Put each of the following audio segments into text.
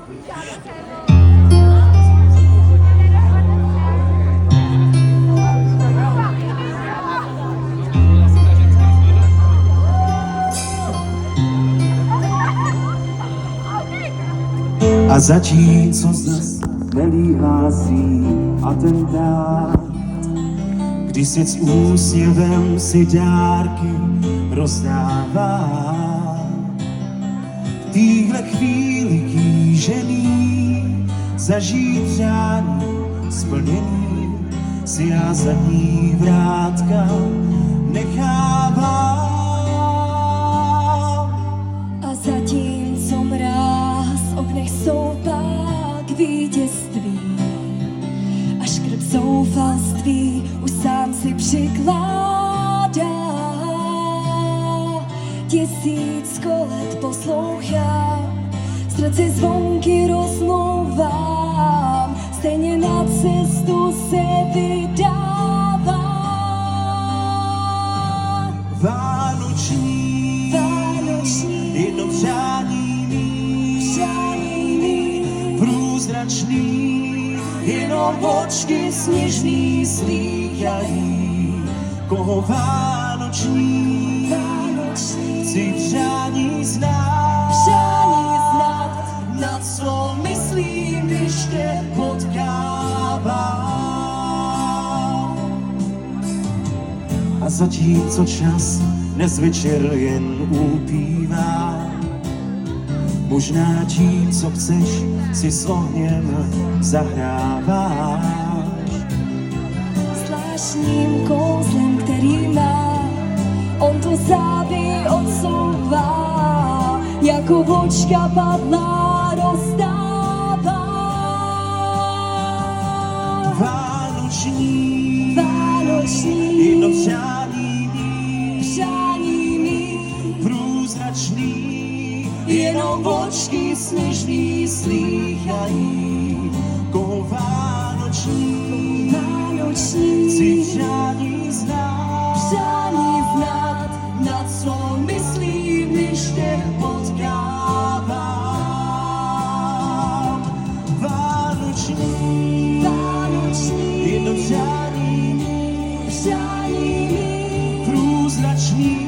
A zatímco zas velí hlásí atentát, kdy svět s úsměvem si dárky rozdává. V téhle chvíli kýžený zažít přání splnění si já zadní vrátka nechávám. A zatímco mráz v oknech soupá k vítězství a škrb zoufalství už sám si přikládá. Tisícko let poslouchám, srdci zvonky rozmlouvám, stejně na cestu se vydávám. Vánoční, jedno přání mý, průzračný, jenom očky sněžný slýchají, koho vánoční, chci přání znát, na co myslím, když tě potkávám. A zatímco čas dnes večer jen upívá, možná tím, co chceš, si s ohněm zahráváš. Zvláštním kouzlem, který má, on to záví odsouvá, jako vočka padlá rozdává. Vánoční, jedno přání mý, průzračný, jenom očky sněžný slýchají, koho vánoční, chci přání znát, na co myslím, když tě potkávám. Vánoční, jedno přání mý, průzračný,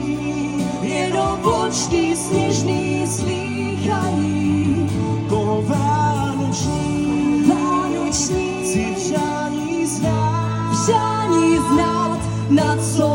jenom očky sněžný slýchají, koho vánoční, chci přání znát, na co